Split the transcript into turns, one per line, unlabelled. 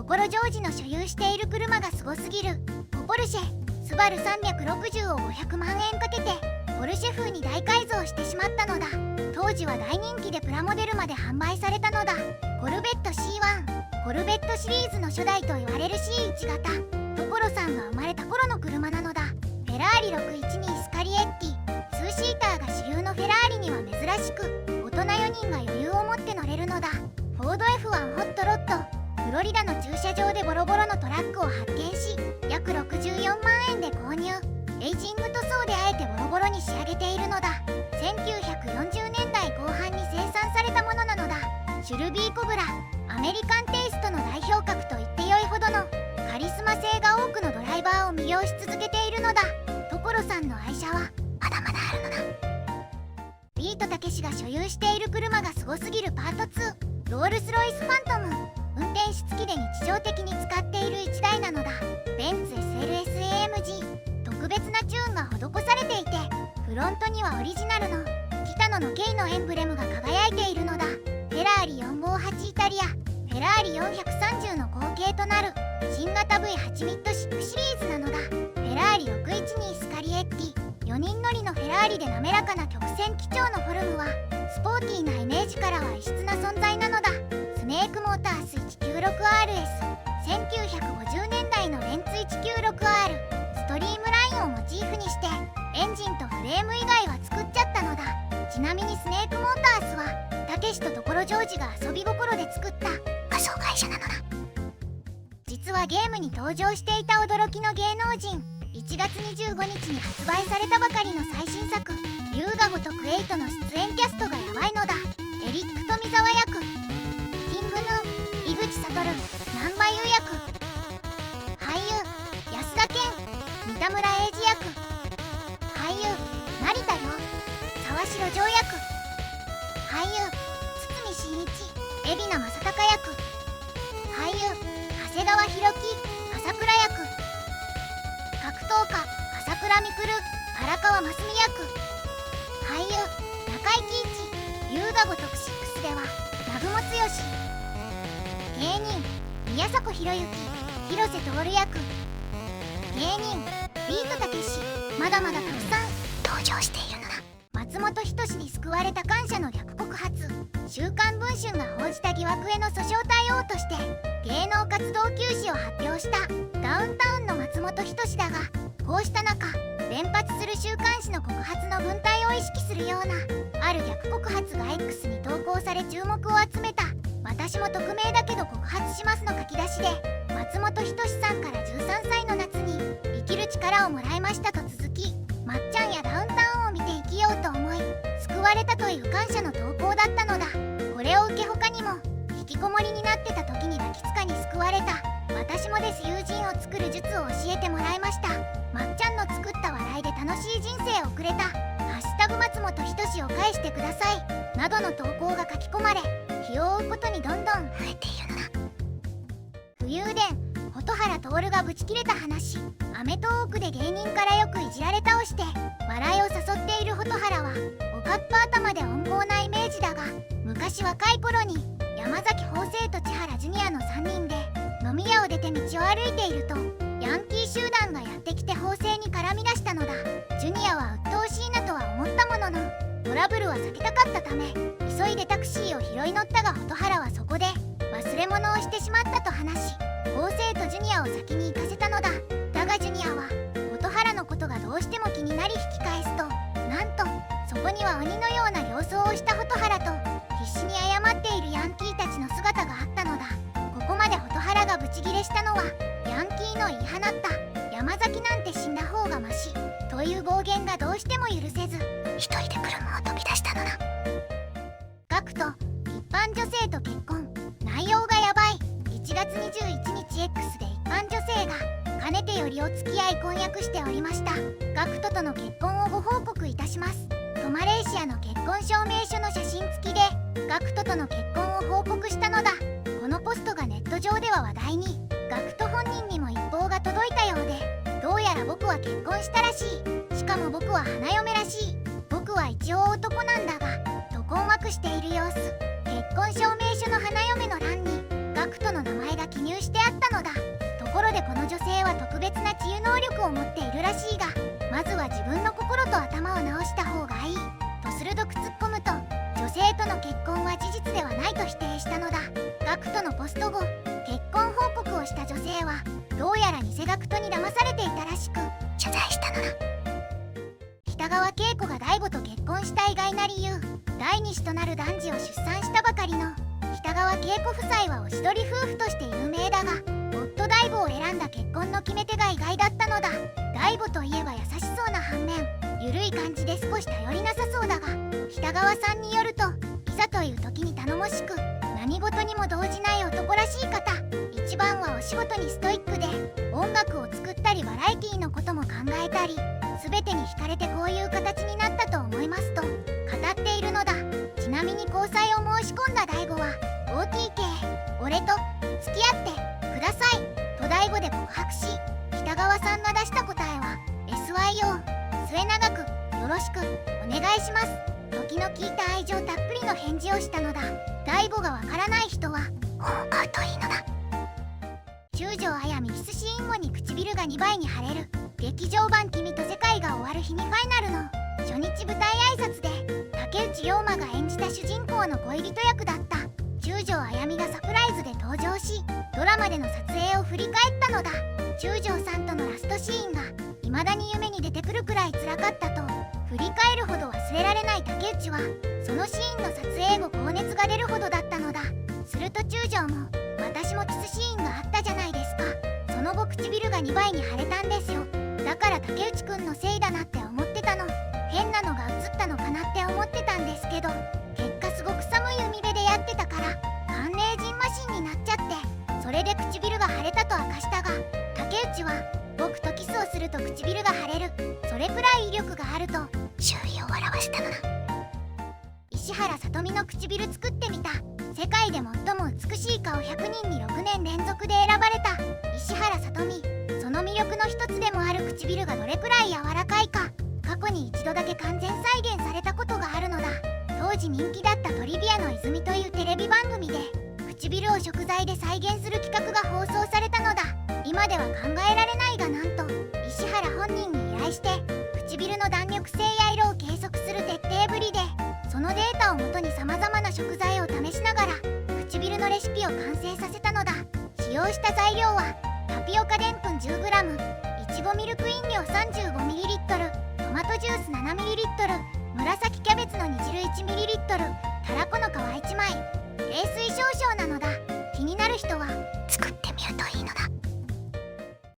所ジョージの所有している車がすごすぎる。ポルシェスバル360を500万円かけてポルシェ風に大改造してしまったのだ。当時は大人気でプラモデルまで販売されたのだ。コルベット C1、 コルベットシリーズの初代と言われる C1 型、所さんが生まれた頃の車なのだ。フェラーリ612スカリエッティ、2シーターが主流のフェラーリには珍しく、大人4人が余裕を持って乗れるのだ。フォード F1 ホットロット、フロリダの駐車場でボロボロのトラックを発見し、約64万円で購入。エイジング塗装であえてボロボロに仕上げているのだ。1940年代後半に生産されたものなのだ。シュルビーコブラ、アメリカンテイストの代表格と言ってよいほどのカリスマ性が多くのドライバーを魅了し続けているのだ。所さんの愛車はまだまだあるのだ。ビートたけしが所有している車がすごすぎるパート2、ロールスロイスファントム。運転手付きで日常的に使っている1台なのだ。ベンツ SLS-AMG、 特別なチューンが施されていて、フロントにはオリジナルのティタノの K のエンブレムが輝いているのだ。フェラーリ458イタリア、フェラーリ430の後継となる新型 V8 ミッド6シリーズなのだ。フェラーリ612スカリエッティ、4人乗りのフェラーリで滑らかな曲線基調のフォルムはスポーティーなイメージからは異質な存在なのだ。スネークモータース 196RS、 1950年代のベンツ 196R、 ストリームラインをモチーフにしてエンジンとフレーム以外は作っちゃったのだ。ちなみにスネークモータースはたけしと所ジョージが遊び心で作った仮想会社なのだ。実はゲームに登場していた驚きの芸能人、1月25日に発売されたばかりの最新作「龍が如く8」の出演キャストがヤバいのだ。エリック富澤役、キングヌー井口悟、難波優役、俳優安田顕、三田村英二役、俳優成田凌、沢城譲役、俳優堤真一、海老名正孝役、俳優長谷川博己、朝倉役、格闘家朝倉未来、荒川真澄役、俳優中井貴一、龍が如く6では南雲剛、芸人宮迫博之、広瀬徹役、芸人ビートたけし、まだまだたくさん登場しているのだ。松本人志に救われた感謝の逆告発、週刊文春が報じた疑惑への訴訟対応として芸能活動休止を発表したダウンタウンの松本人志だが、こうした中連発する週刊誌の告発の文体を意識するようなある逆告発が X に投稿され注目を集めた。私も匿名だけど告発しますの書き出しで、松本人志さんから13歳の夏に生きる力をもらいましたと続き、まっちゃんやダウンタウンを見て生きようと思い救われたという感謝の投稿だったのだ。これを受け他にも引きこもりになってた時にガキツカに救われた、私もです友人を作る術を教えてもらいました、まっちゃんの作った笑いで楽しい人生をくれた、ハッシュタグ松本人志を返してくださいなどの投稿が書き込まれ、日を追うことにどんどん増えているのだ。武勇伝蛍原徹がブチ切れた話。アメトーークで芸人からよくいじられ倒して笑いを誘っている蛍原はおかっぱ頭で温厚なイメージだが、昔若い頃に山崎邦生と千原ジュニアの3人で飲み屋を出て道を歩いているとヤンキー集団がやってきて邦生に絡み出したのだ。ジュニアは鬱陶しいなとは思ったもののトラブルは避けたかったため急いでタクシーを拾い乗ったが、蛍原はそこで忘れ物をしてしまったと話し、邦生とジュニアを先に行かせたのだ。だがジュニアは蛍原のことがどうしても気になり引き返すと、なんとそこには鬼のような様相をした蛍原と必死に謝っているヤンキーたちの姿があったのだ。ここまで蛍原がブチギレしたのはヤンキーの言い放った山崎なんて死んだ方がマシという暴言がどうしても許せず一人で車を飛び出したのだ。ガクと一般女性と結婚、内容がヤバい。1月21日 X で一般女性がかねてよりお付き合い婚約しておりましたガクトとの結婚をご報告いたします。とマレーシアの結婚証明書の写真付きでガクトとの結婚を報告したのだ。このポストがネット上では話題に、ガクト本人にも一報が届いたようで、どうやら僕は結婚したらしい、しかも僕は花嫁らしい、僕は一応男なんだがと困惑している様子。結婚証明書の花嫁の欄にガクトの名前が記入してあったでこの女性は特別な治癒能力を持っているらしいが、まずは自分の心と頭を直した方がいいと鋭く突っ込むと、女性との結婚は事実ではないと否定したのだ。ガクトのポスト後、結婚報告をした女性はどうやら偽ガクトに騙されていたらしく謝罪したのだ。北川景子が大悟と結婚した意外な理由。第二子となる男児を出産したばかりの北川景子夫妻はおしどり夫婦として有名だが、夫大悟を選んだ結婚の決め手が意外だったのだ。大悟といえば優しそうな反面、ゆるい感じで少し頼りなさそうだが、北川さんによると、いざという時に頼もしく何事にも動じない男らしい方。一番はお仕事にストイックで、音楽を作ったりバラエティのことも考えたり、全てに惹かれてこういう形になったと思いますと語っているのだ。ちなみに交際を申し込んだ大悟は OTK 俺と付き合ってくださいと大悟で告白し、北川さんが出した答えは SYO 末永くよろしくお願いします時の聞いた愛情たっぷりの返事をしたのだ。大悟がわからない人は本を買うといいのだ。中条あやみキスシーン後に唇が2倍に腫れる。劇場版君と世界が終わる日にファイナルの初日舞台挨拶で竹内涼真が演じた主人公の恋人役だった中条あやみがサプライズで登場し、ドラマでの撮影を振り返ったのだ。中条さんとのラストシーンが未だに夢に出てくるくらい辛かったと振り返るほど忘れられない竹内は、そのシーンの撮影後高熱が出るほどだったのだ。すると中条も私もキスシーンがあったじゃないですか、その後唇が2倍に腫れたんですよ、だから竹内くんのせいだなって思ってたの、変なのが映ったのかなって思ってたんですけど、結果すごく寒い海辺でやってたから寒冷ジンマシンになっちゃって、それで唇が腫れたと明かしたが、竹内は僕とキスをすると唇が腫れる、それくらい威力があると周囲を笑わしたのだ。石原さとみの唇作ってみた。世界で最も美しい顔100人に6年連続で選ばれた石原さとみ。その魅力の一つでもある唇がどれくらい柔らかいか、過去に一度だけ完全再現されたことがあるのだ。当時人気だったトリビアの泉というテレビ番組で唇を食材で再現する企画が放送されたのだ。今では考えられないが、なんと石原本人に依頼して唇の弾力性や色を計測する徹底ぶりで、そのデータをもとにさまざまな食材を試しながら唇のレシピを完成させたのだ。使用した材料はタピオカでんぷん 10g、 いちごミルク飲料 35ml、 トマトジュース 7ml、 紫キャベツの煮汁 1ml、 たらこの皮1枚、冷水少々なのだ。気になる人は作ってみると